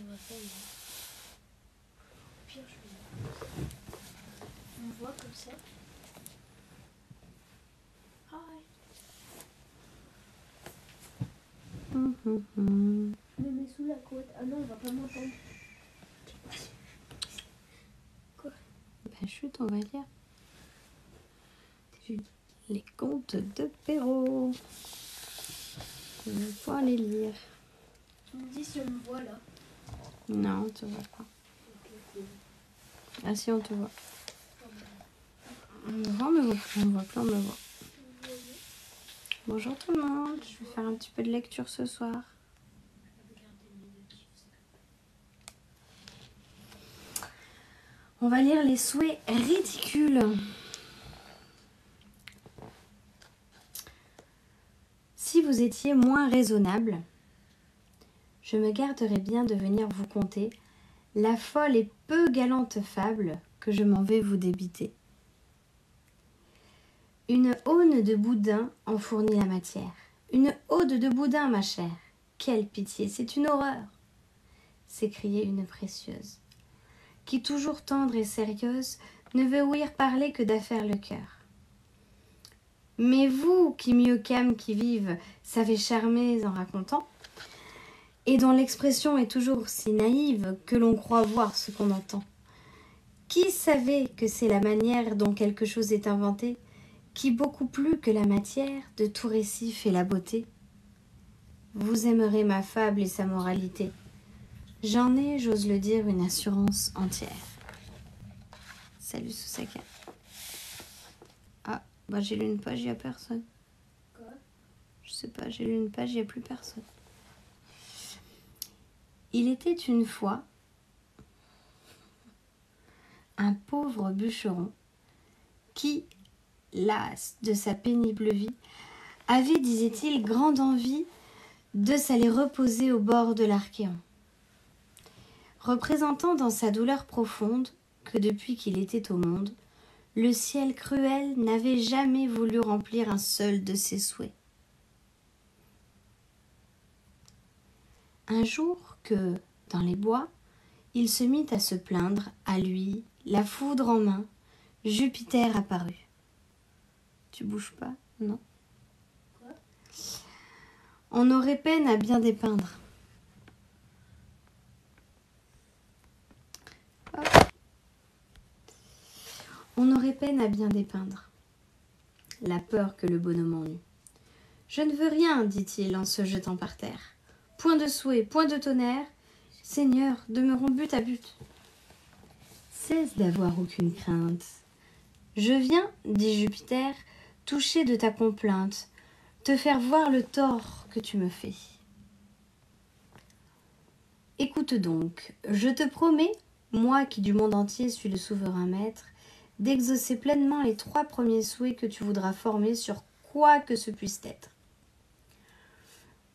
voit pas, mais... Au pire, on voit comme ça. Je me mets sous la côte. Ah non, on va pas m'entendre. Quoi? Ben chut, on va lire. Les contes de Perrault. Je vais pouvoir les lire. Tu me dis si on me voit là. Non, on te voit pas. Ah si, on te voit. On me voit, on me voit plus, on me voit plus, on me voit. Bonjour tout le monde, je vais faire un petit peu de lecture ce soir. On va lire les souhaits ridicules. Si vous étiez moins raisonnable, je me garderais bien de venir vous conter la folle et peu galante fable que je m'en vais vous débiter. Une aune de boudin en fournit la matière. Une ode de boudin, ma chère. Quelle pitié, c'est une horreur, s'écriait une précieuse, qui toujours tendre et sérieuse ne veut ouïr parler que d'affaires le cœur. Mais vous, qui mieux qu'âmes qui vivent, savez charmer en racontant, et dont l'expression est toujours si naïve que l'on croit voir ce qu'on entend, qui savez que c'est la manière dont quelque chose est inventé, qui beaucoup plus que la matière de tout récit fait la beauté? Vous aimerez ma fable et sa moralité. J'en ai, j'ose le dire, une assurance entière. Salut Susaka. Ah, bah j'ai lu une page, il n'y a personne. Quoi? Je sais pas, j'ai lu une page, il n'y a plus personne. Il était une fois un pauvre bûcheron qui, las de sa pénible vie, avait, disait-il, grande envie de s'aller reposer au bord de l'Archéon, représentant dans sa douleur profonde que depuis qu'il était au monde, le ciel cruel n'avait jamais voulu remplir un seul de ses souhaits. Un jour que, dans les bois, il se mit à se plaindre, à lui, la foudre en main, Jupiter apparut. Tu bouges pas, non? Quoi? On aurait peine à bien dépeindre. Hop. On aurait peine à bien dépeindre la peur que le bonhomme en eut. Je ne veux rien, dit-il en se jetant par terre. Point de souhait, point de tonnerre. Seigneur, demeurons but à but. Cesse d'avoir aucune crainte. Je viens, dit Jupiter, toucher de ta complainte, te faire voir le tort que tu me fais. Écoute donc, je te promets, moi qui du monde entier suis le souverain maître, d'exaucer pleinement les 3 premiers souhaits que tu voudras former sur quoi que ce puisse être.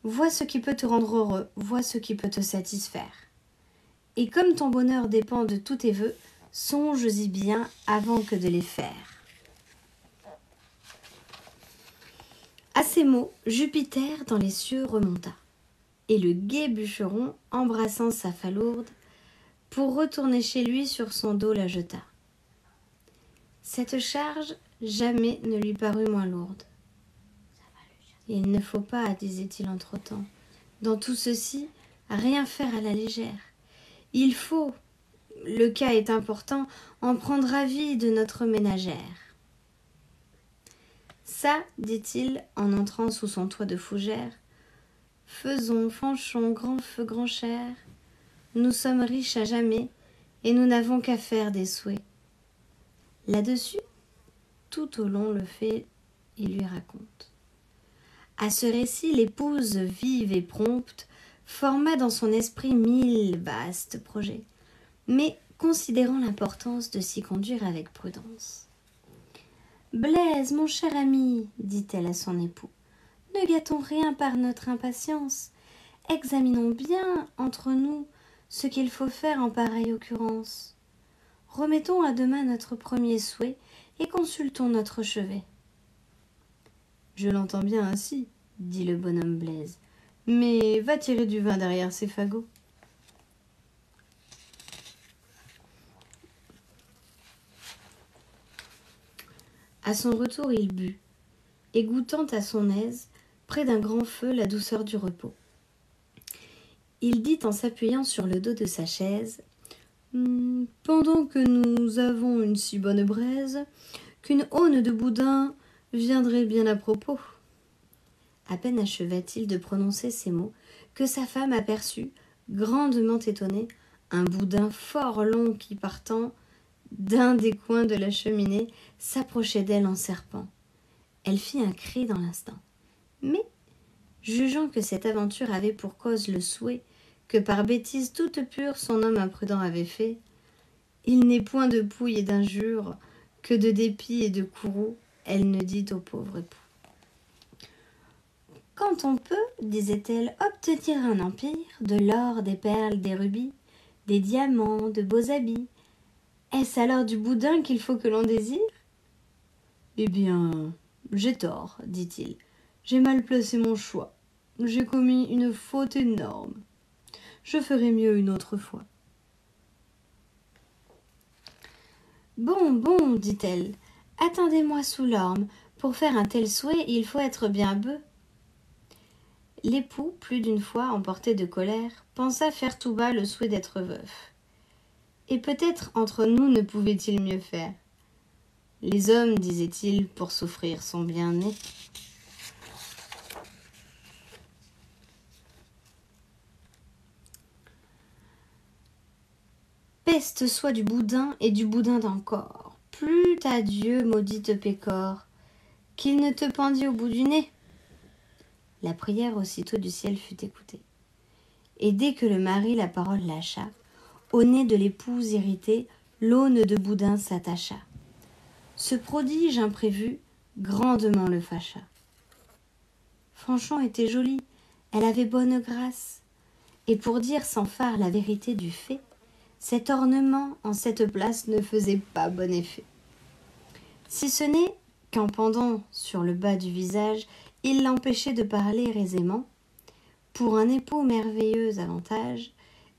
Vois ce qui peut te rendre heureux, vois ce qui peut te satisfaire. Et comme ton bonheur dépend de tous tes vœux, songe-y bien avant que de les faire. À ces mots, Jupiter dans les cieux remonta, et le gai bûcheron, embrassant sa falourde, pour retourner chez lui sur son dos la jeta. Cette charge jamais ne lui parut moins lourde. Il ne faut pas, disait-il entre-temps, dans tout ceci, rien faire à la légère. Il faut, le cas est important, en prendre avis de notre ménagère. Ça, dit-il, en entrant sous son toit de fougère, faisons, fanchons, grand feu, grand cher, nous sommes riches à jamais, et nous n'avons qu'à faire des souhaits. Là-dessus, tout au long le fait, il lui raconte. À ce récit, l'épouse vive et prompte forma dans son esprit 1000 vastes projets, mais considérant l'importance de s'y conduire avec prudence. « Blaise, mon cher ami, dit-elle à son époux, ne gâtons rien par notre impatience. Examinons bien entre nous ce qu'il faut faire en pareille occurrence. Remettons à demain notre premier souhait et consultons notre chevet. » « Je l'entends bien ainsi, dit le bonhomme Blaise, mais va tirer du vin derrière ces fagots. » À son retour, il but, et goûtant à son aise, près d'un grand feu, la douceur du repos. Il dit en s'appuyant sur le dos de sa chaise « Pendant que nous avons une si bonne braise, qu'une aune de boudin viendrait bien à propos. » À peine acheva-t-il de prononcer ces mots que sa femme aperçut, grandement étonnée, un boudin fort long qui, partant d'un des coins de la cheminée, s'approchait d'elle en serpent. Elle fit un cri dans l'instant. Mais, jugeant que cette aventure avait pour cause le souhait que par bêtise toute pure son homme imprudent avait fait, il n'est point de pouille et d'injure que de dépit et de courroux, elle ne dit au pauvre époux. Quand on peut, disait-elle, obtenir un empire, de l'or, des perles, des rubis, des diamants, de beaux habits, est-ce alors du boudin qu'il faut que l'on désire ? Eh bien, j'ai tort, dit-il. J'ai mal placé mon choix. J'ai commis une faute énorme. Je ferai mieux une autre fois. Bon, dit-elle, attendez-moi sous l'orme. Pour faire un tel souhait, il faut être bien bœuf. L'époux, plus d'une fois emporté de colère, pensa faire tout bas le souhait d'être veuf. Et peut-être entre nous ne pouvait-il mieux faire. Les hommes, disait-il, pour souffrir sont bien nés. Peste soit du boudin et du boudin d'encore. Plût à Dieu, maudite pécore, qu'il ne te pendît au bout du nez. La prière aussitôt du ciel fut écoutée. Et dès que le mari la parole lâcha, au nez de l'épouse irritée, l'aune de boudin s'attacha. Ce prodige imprévu grandement le fâcha. Fanchon était jolie, elle avait bonne grâce, et pour dire sans phare la vérité du fait, cet ornement en cette place ne faisait pas bon effet. Si ce n'est qu'en pendant sur le bas du visage, il l'empêchait de parler aisément, pour un époux merveilleux avantage,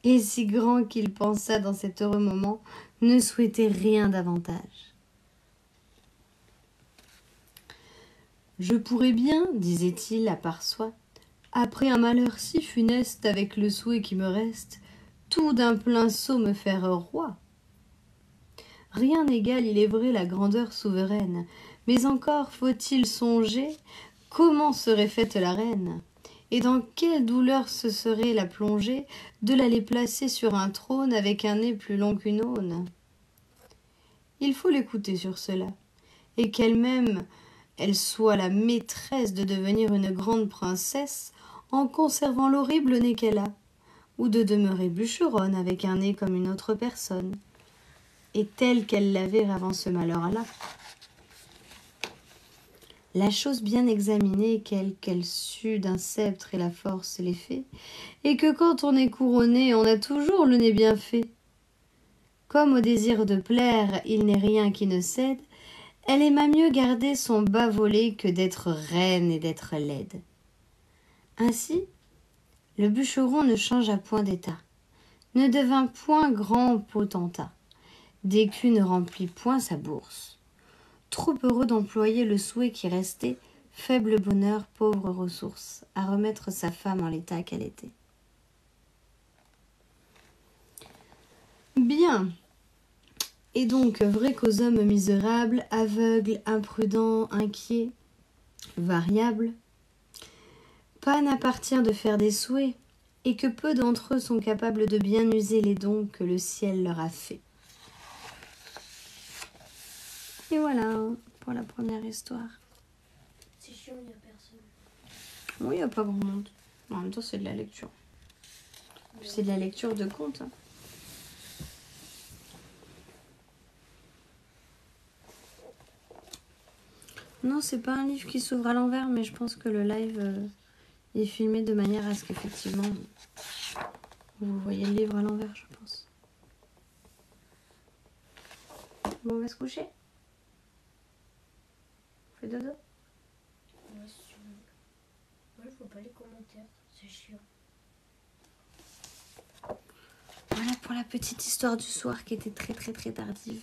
et si grand qu'il pensa dans cet heureux moment, ne souhaitait rien davantage. Je pourrais bien, disait-il à part soi, après un malheur si funeste avec le souhait qui me reste, tout d'un plein saut me faire roi. Rien n'égale, il est vrai, la grandeur souveraine, mais encore faut-il songer comment serait faite la reine, et dans quelle douleur ce serait la plongée de l'aller placer sur un trône avec un nez plus long qu'une aune. Il faut l'écouter sur cela, et qu'elle-même, elle soit la maîtresse de devenir une grande princesse en conservant l'horrible nez qu'elle a, ou de demeurer bûcheronne avec un nez comme une autre personne, et telle qu'elle l'avait avant ce malheur-là. La chose bien examinée, qu'elle sut d'un sceptre et la force et l'effet, et que quand on est couronné, on a toujours le nez bien fait. Comme au désir de plaire, il n'est rien qui ne cède, elle aima mieux garder son bas volé que d'être reine et d'être laide. Ainsi, le bûcheron ne changea point d'état, ne devint point grand potentat, d'écus ne remplit point sa bourse. Trop heureux d'employer le souhait qui restait, faible bonheur, pauvre ressource, à remettre sa femme en l'état qu'elle était. Bien. Et donc, vrai qu'aux hommes misérables, aveugles, imprudents, inquiets, variables, pas n'appartient de faire des souhaits, et que peu d'entre eux sont capables de bien user les dons que le ciel leur a faits. Et voilà pour la première histoire. C'est chiant, il n'y a personne. Oui, il n'y a pas grand monde. En même temps, c'est de la lecture. Puis c'est de la lecture de contes. Hein. Non, c'est pas un livre qui s'ouvre à l'envers, mais je pense que le live est filmé de manière à ce qu'effectivement vous voyez le livre à l'envers, je pense. Bon, on va se coucher. On fait dodo. Ouais, si tu veux. Moi, je vois pas les commentaires, c'est chiant. Voilà pour la petite histoire du soir qui était très très très tardive.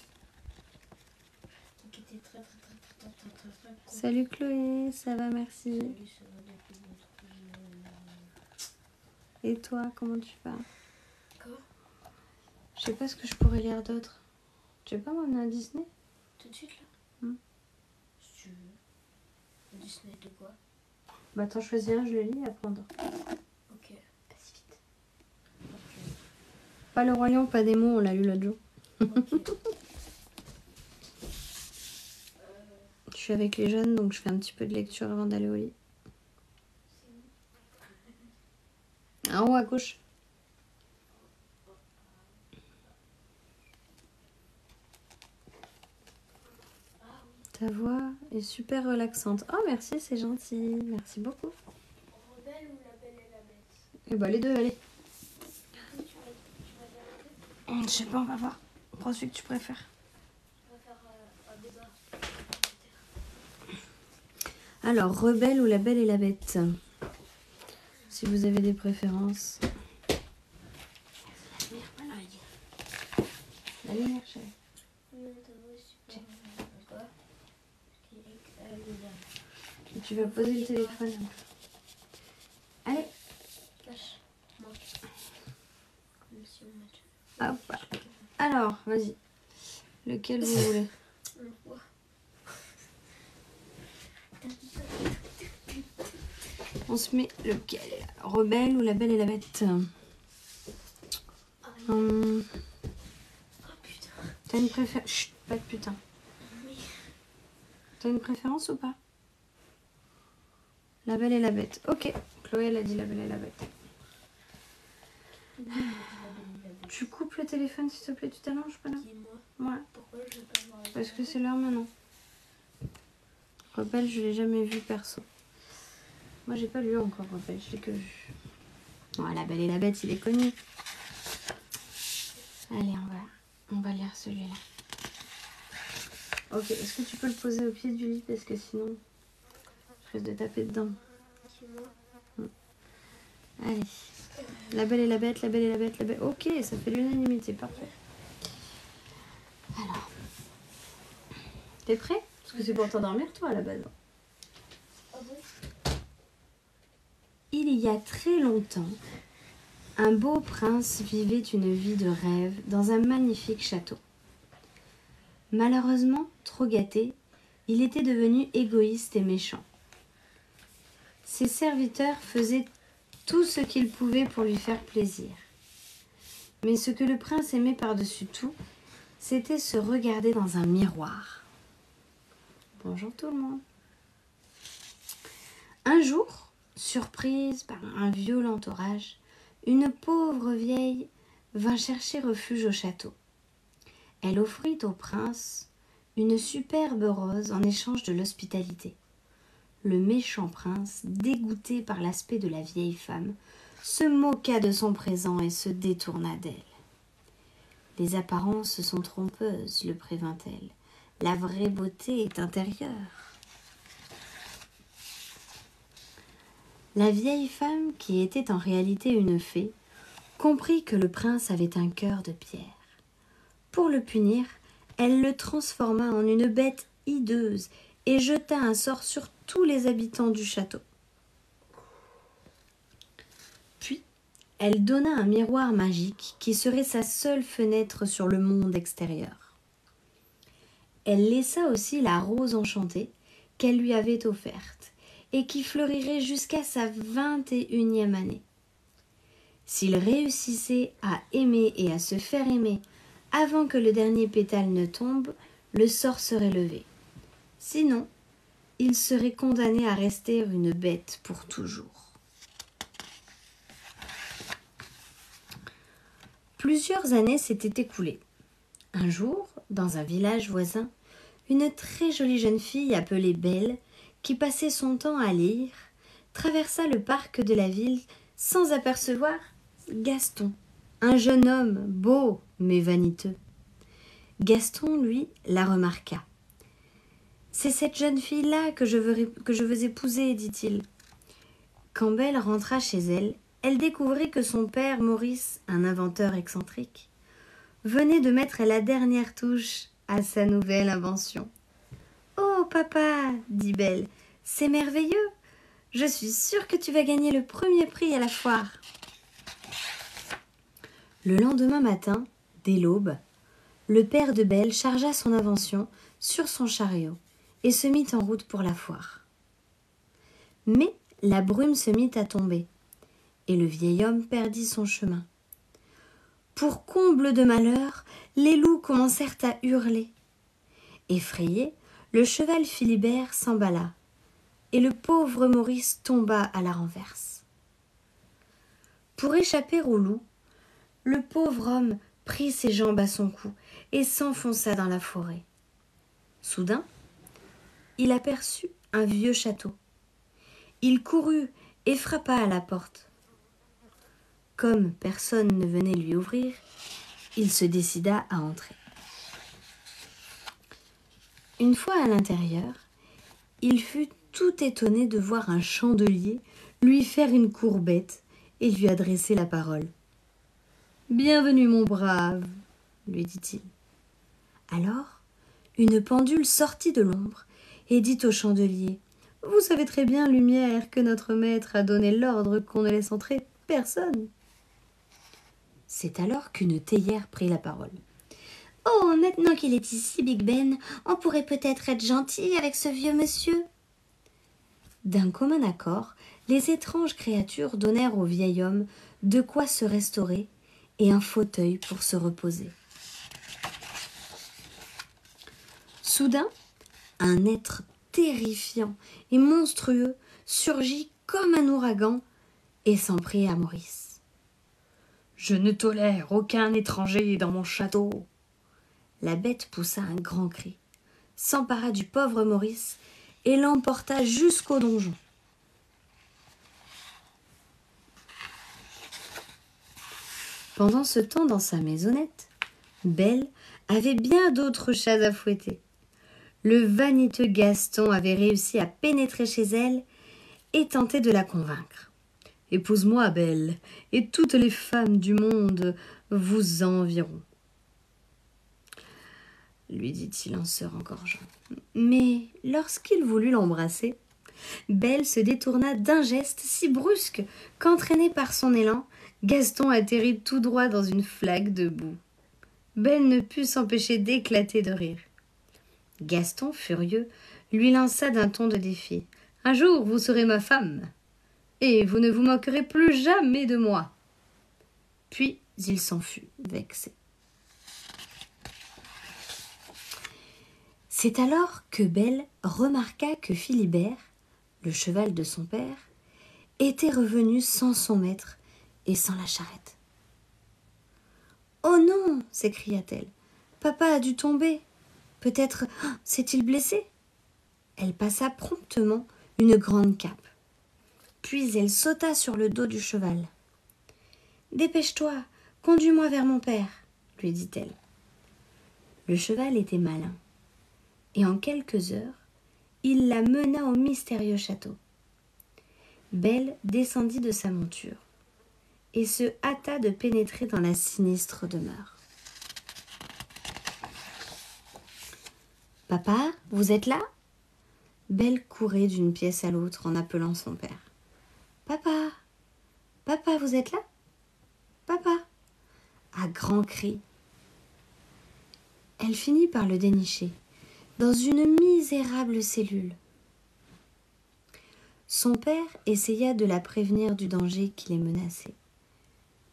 Qui était très très très très tardive. Salut Chloé, ça va, merci. Salut, ça va depuis l'autre jour. Et toi, comment tu vas? Quoi? Je sais pas ce que je pourrais lire d'autre. Tu veux pas m'emmener à Disney? Tout de suite là? Hmm. Si tu veux. Disney de quoi? Bah t'en choisis un, je le lis et après on dort. Ok. Vas-y vite. Ok. Pas le Roi Lion, pas des mots, on l'a lu l'autre jour. Ok. Je suis avec les jeunes, donc je fais un petit peu de lecture avant d'aller au lit. En haut à gauche. Ta voix est super relaxante. Oh merci, c'est gentil. Merci beaucoup. Rebelle ou La Belle et la Bête? Et bah les deux, allez. Tu vas dire Je sais pas, on va voir. Prends celui que tu préfères. on va faire un débat. Alors, Rebelle ou La Belle et la Bête? Si vous avez des préférences. La lumière, chérie. Quoi? Et tu vas poser le téléphone. Allez, Cache-moi. Monsieur Mathieu. hop. Alors, vas-y. Lequel vous voulez? On le voit. On se met lequel? Rebelle ou La Belle et la Bête? Oh putain. T'as une préférence? Chut, pas de putain. Oui. T'as une préférence ou pas? La Belle et la Bête. Ok. Chloé, elle a dit La Belle et la Bête. Tu coupes le téléphone, s'il te plaît, tu t'allonges pas là? Dis-moi, Ouais. pourquoi je vais pas voir la Parce que c'est l'heure maintenant. Rebelle, je l'ai jamais vu perso. Moi, j'ai pas lu encore Rebelle, je l'ai que vu. Ouais, La Belle et la Bête, il est connu. Allez, on va lire celui-là. Ok, est-ce que tu peux le poser au pied du lit? Parce que sinon, je risque de taper dedans. Dis-moi. Allez. La Belle et la Bête, La Belle et la Bête, La Belle... Ok, ça fait l'unanimité, parfait. Alors. T'es prêt? Parce que c'est pour t'endormir, toi, à la base. Ah bon? Il y a très longtemps, un beau prince vivait une vie de rêve dans un magnifique château. Malheureusement, trop gâté, il était devenu égoïste et méchant. Ses serviteurs faisaient tout ce qu'ils pouvaient pour lui faire plaisir. Mais ce que le prince aimait par-dessus tout, c'était se regarder dans un miroir. Bonjour tout le monde. Un jour, surprise par un violent orage, une pauvre vieille vint chercher refuge au château. Elle offrit au prince une superbe rose en échange de l'hospitalité. Le méchant prince, dégoûté par l'aspect de la vieille femme, se moqua de son présent et se détourna d'elle. Les apparences sont trompeuses, le prévint-elle. La vraie beauté est intérieure. La vieille femme, qui était en réalité une fée, comprit que le prince avait un cœur de pierre. Pour le punir, elle le transforma en une bête hideuse et jeta un sort sur tous les habitants du château. Puis, elle donna un miroir magique qui serait sa seule fenêtre sur le monde extérieur. Elle laissa aussi la rose enchantée qu'elle lui avait offerte et qui fleurirait jusqu'à sa 21e année. S'il réussissait à aimer et à se faire aimer avant que le dernier pétale ne tombe, le sort serait levé. Sinon, il serait condamné à rester une bête pour toujours. Plusieurs années s'étaient écoulées. Un jour, dans un village voisin, une très jolie jeune fille appelée Belle, qui passait son temps à lire, traversa le parc de la ville sans apercevoir Gaston, un jeune homme beau mais vaniteux. Gaston, lui, la remarqua. « C'est cette jeune fille-là que je veux épouser, dit-il. » Quand Belle rentra chez elle, elle découvrit que son père, Maurice, un inventeur excentrique, venait de mettre la dernière touche à sa nouvelle invention. « Oh, papa, dit Belle, c'est merveilleux. Je suis sûre que tu vas gagner le premier prix à la foire. » Le lendemain matin, dès l'aube, le père de Belle chargea son invention sur son chariot et se mit en route pour la foire. Mais la brume se mit à tomber, et le vieil homme perdit son chemin. Pour comble de malheur, les loups commencèrent à hurler. Effrayé, le cheval Philibert s'emballa, et le pauvre Maurice tomba à la renverse. Pour échapper aux loups, le pauvre homme prit ses jambes à son cou et s'enfonça dans la forêt. Soudain, il aperçut un vieux château. Il courut et frappa à la porte. Comme personne ne venait lui ouvrir, il se décida à entrer. Une fois à l'intérieur, il fut tout étonné de voir un chandelier lui faire une courbette et lui adresser la parole. « Bienvenue, mon brave, » lui dit-il. Alors, une pendule sortit de l'ombre et dit au chandelier « Vous savez très bien, Lumière, que notre maître a donné l'ordre qu'on ne laisse entrer personne. » C'est alors qu'une théière prit la parole. « Oh, maintenant qu'il est ici, Big Ben, on pourrait peut-être être gentil avec ce vieux monsieur. » D'un commun accord, les étranges créatures donnèrent au vieil homme de quoi se restaurer et un fauteuil pour se reposer. Soudain, un être terrifiant et monstrueux surgit comme un ouragan et s'en prit à Maurice. « Je ne tolère aucun étranger dans mon château !» La bête poussa un grand cri, s'empara du pauvre Maurice et l'emporta jusqu'au donjon. Pendant ce temps, dans sa maisonnette, Belle avait bien d'autres chats à fouetter. Le vaniteux Gaston avait réussi à pénétrer chez elle et tenté de la convaincre. « Épouse-moi, Belle, et toutes les femmes du monde vous envieront. » lui dit-il en se rengorgeant. Mais lorsqu'il voulut l'embrasser, Belle se détourna d'un geste si brusque qu'entraîné par son élan, Gaston atterrit tout droit dans une flaque de boue. Belle ne put s'empêcher d'éclater de rire. Gaston, furieux, lui lança d'un ton de défi. « Un jour, vous serez ma femme, et vous ne vous moquerez plus jamais de moi. » Puis il s'en fut, vexé. C'est alors que Belle remarqua que Philibert, le cheval de son père, était revenu sans son maître et sans la charrette. « Oh non !» s'écria-t-elle. « Papa a dû tomber. Peut-être s'est-il blessé ?» Elle passa promptement une grande cape. Puis elle sauta sur le dos du cheval. « Dépêche-toi, conduis-moi vers mon père, » lui dit-elle. Le cheval était malin, et en quelques heures, il la mena au mystérieux château. Belle descendit de sa monture et se hâta de pénétrer dans la sinistre demeure. « Papa, vous êtes là ?» Belle courait d'une pièce à l'autre en appelant son père. « Papa, papa, vous êtes là ? Papa !» À grands cris. Elle finit par le dénicher dans une misérable cellule. Son père essaya de la prévenir du danger qui les menaçait.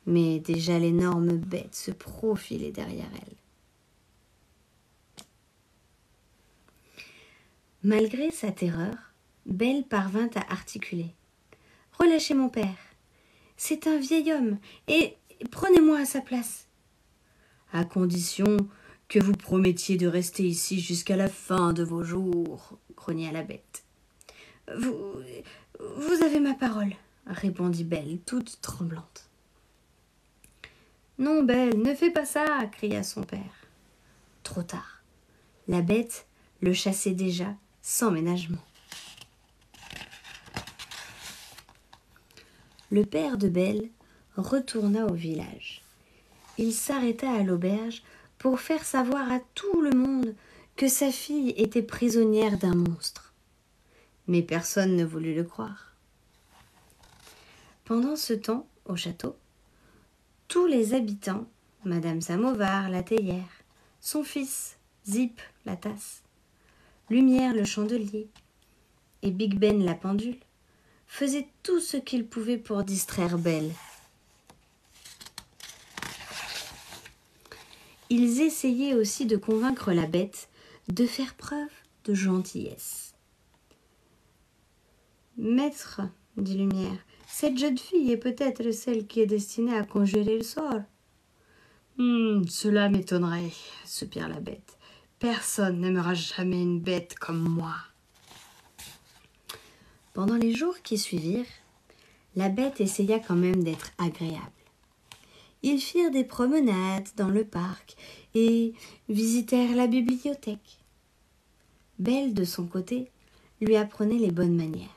Mais déjà l'énorme bête se profilait derrière elle. Malgré sa terreur, Belle parvint à articuler. « Relâchez mon père. C'est un vieil homme, et prenez-moi à sa place. »« À condition que vous promettiez de rester ici jusqu'à la fin de vos jours, » grogna la bête. « Vous avez ma parole, » répondit Belle, toute tremblante. « Non, Belle, ne fais pas ça, » cria son père. Trop tard. La bête le chassait déjà, sans ménagement. Le père de Belle retourna au village. Il s'arrêta à l'auberge pour faire savoir à tout le monde que sa fille était prisonnière d'un monstre. Mais personne ne voulut le croire. Pendant ce temps, au château, tous les habitants, Madame Samovar, la théière, son fils, Zip, la tasse, Lumière, le chandelier, et Big Ben, la pendule, faisaient tout ce qu'ils pouvaient pour distraire Belle. Ils essayaient aussi de convaincre la bête de faire preuve de gentillesse. « Maître, dit Lumière, cette jeune fille est peut-être celle qui est destinée à conjurer le sort. »« Cela m'étonnerait, soupire la bête. Personne n'aimera jamais une bête comme moi. » Pendant les jours qui suivirent, la bête essaya quand même d'être agréable. Ils firent des promenades dans le parc et visitèrent la bibliothèque. Belle, de son côté, lui apprenait les bonnes manières.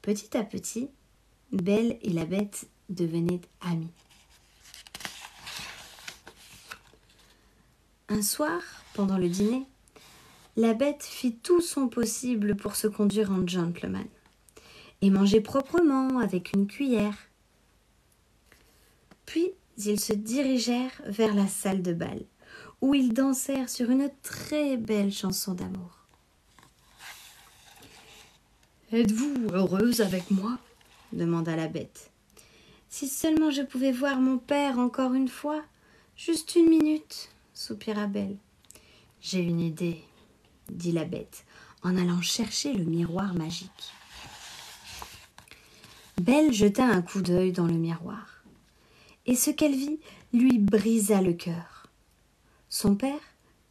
Petit à petit, Belle et la bête devenaient amies. Un soir, pendant le dîner, la bête fit tout son possible pour se conduire en gentleman et manger proprement avec une cuillère. Puis, ils se dirigèrent vers la salle de bal, où ils dansèrent sur une très belle chanson d'amour. « Êtes-vous heureuse avec moi ?» demanda la bête. « Si seulement je pouvais voir mon père encore une fois, juste une minute, » soupira Belle. « J'ai une idée, » dit la bête, en allant chercher le miroir magique. Belle jeta un coup d'œil dans le miroir. Et ce qu'elle vit lui brisa le cœur. Son père,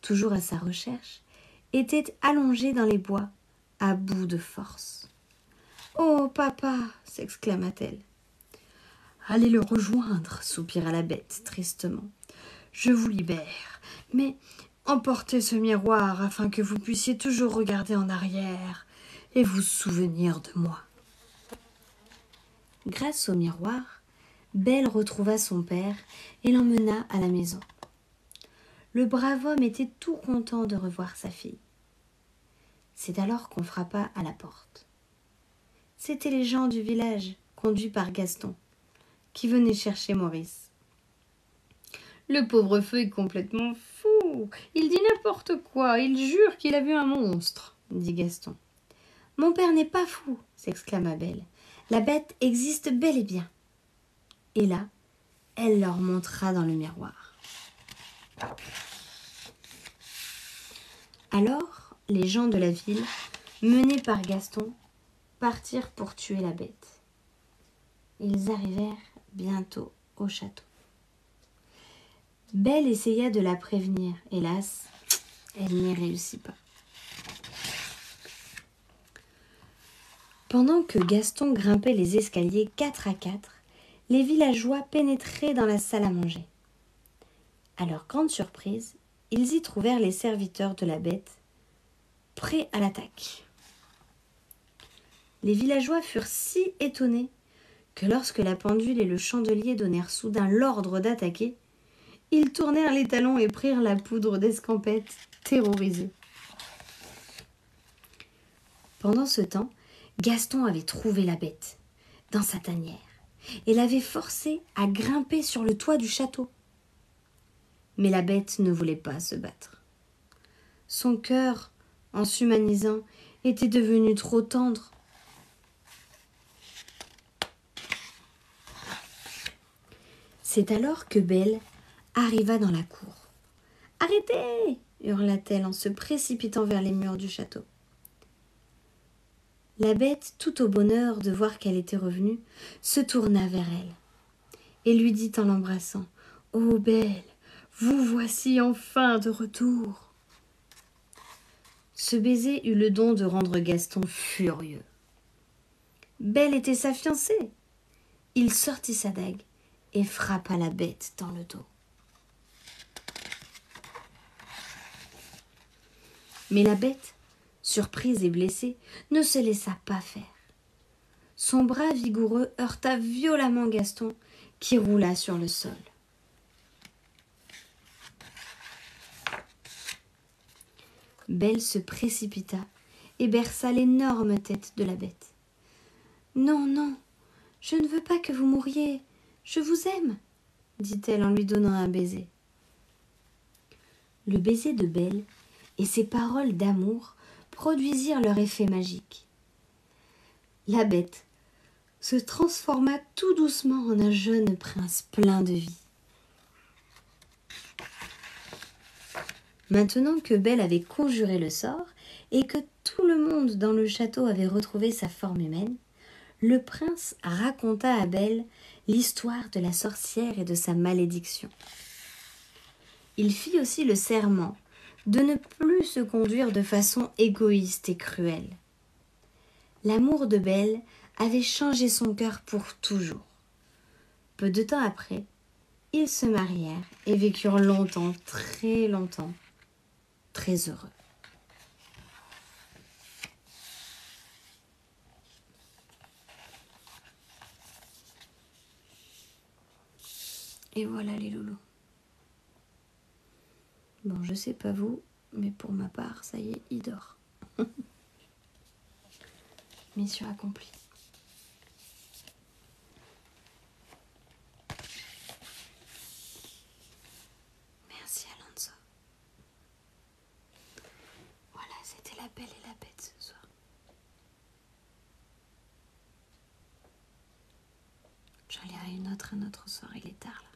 toujours à sa recherche, était allongé dans les bois, à bout de force. « Oh, papa !» s'exclama-t-elle. « Allez le rejoindre !» soupira la bête tristement. « Je vous libère, mais emportez ce miroir afin que vous puissiez toujours regarder en arrière et vous souvenir de moi. » Grâce au miroir, Belle retrouva son père et l'emmena à la maison. Le brave homme était tout content de revoir sa fille. C'est alors qu'on frappa à la porte. C'étaient les gens du village, conduits par Gaston, qui venaient chercher Maurice. « Le pauvre feu est complètement fou. Il dit n'importe quoi. Il jure qu'il a vu un monstre, » dit Gaston. « Mon père n'est pas fou, » s'exclama Belle. « La bête existe bel et bien. » Et là, elle leur montra dans le miroir. Alors, les gens de la ville, menés par Gaston, partirent pour tuer la bête. Ils arrivèrent bientôt au château. Belle essaya de la prévenir. Hélas, elle n'y réussit pas. Pendant que Gaston grimpait les escaliers 4 à 4, les villageois pénétraient dans la salle à manger. À leur grande surprise, ils y trouvèrent les serviteurs de la bête, prêts à l'attaque. Les villageois furent si étonnés que lorsque la pendule et le chandelier donnèrent soudain l'ordre d'attaquer, ils tournèrent les talons et prirent la poudre d'escampette, terrorisés. Pendant ce temps, Gaston avait trouvé la bête dans sa tanière et l'avait forcée à grimper sur le toit du château. Mais la bête ne voulait pas se battre. Son cœur, en s'humanisant, était devenu trop tendre. C'est alors que Belle arriva dans la cour. « Arrêtez !» hurla-t-elle en se précipitant vers les murs du château. La bête, tout au bonheur de voir qu'elle était revenue, se tourna vers elle et lui dit en l'embrassant « Oh Belle, vous voici enfin de retour !» Ce baiser eut le don de rendre Gaston furieux. Belle était sa fiancée. Il sortit sa dague et frappa la bête dans le dos. Mais la bête, surprise et blessée, ne se laissa pas faire. Son bras vigoureux heurta violemment Gaston, qui roula sur le sol. Belle se précipita et berça l'énorme tête de la bête. « Non, non, je ne veux pas que vous mouriez, je vous aime, dit-elle en lui donnant un baiser. Le baiser de Belle et ses paroles d'amour produisirent leur effet magique. La bête se transforma tout doucement en un jeune prince plein de vie. Maintenant que Belle avait conjuré le sort et que tout le monde dans le château avait retrouvé sa forme humaine, le prince raconta à Belle l'histoire de la sorcière et de sa malédiction. Il fit aussi le serment de ne plus se conduire de façon égoïste et cruelle. L'amour de Belle avait changé son cœur pour toujours. Peu de temps après, ils se marièrent et vécurent longtemps, très heureux. Et voilà les loulous. Bon, je sais pas vous, mais pour ma part, ça y est, il dort. Mission accomplie. Merci Alonso. Voilà, c'était La Belle et la Bête ce soir. J'en lirai une autre un autre soir, il est tard là.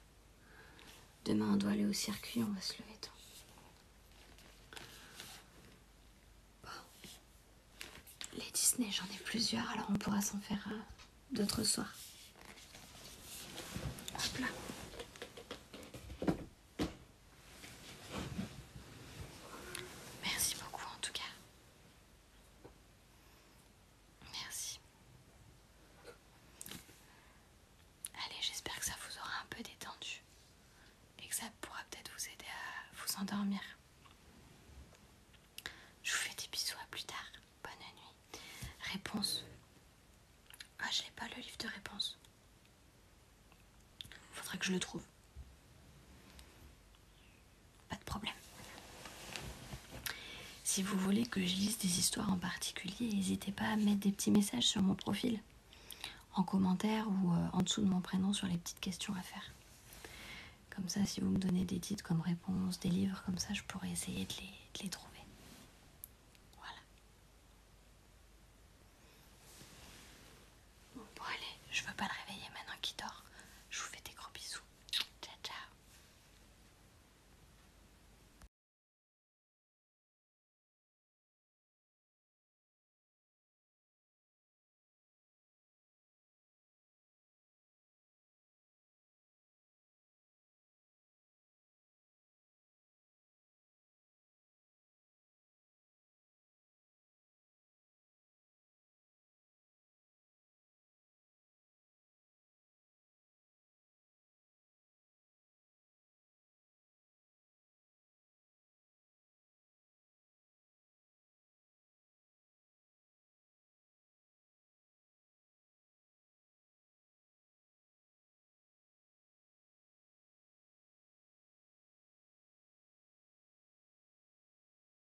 Demain on doit aller au circuit, on va se lever tôt. Les Disney, j'en ai plusieurs, alors on pourra s'en faire d'autres soirs. Hop là. Merci beaucoup en tout cas. Merci. Allez, j'espère que ça vous aura un peu détendu et que ça pourra peut-être vous aider à vous endormir. Je vous fais des bisous, à plus tard. Bonne nuit. Réponse. Ah, je n'ai pas le livre de réponse. Faudra que je le trouve. Pas de problème. Si vous voulez que je lise des histoires en particulier, n'hésitez pas à mettre des petits messages sur mon profil, en commentaire ou en dessous de mon prénom sur les petites questions à faire. Comme ça, si vous me donnez des titres comme réponse, des livres comme ça, je pourrais essayer de les trouver. Voilà. Bon allez, je veux pas le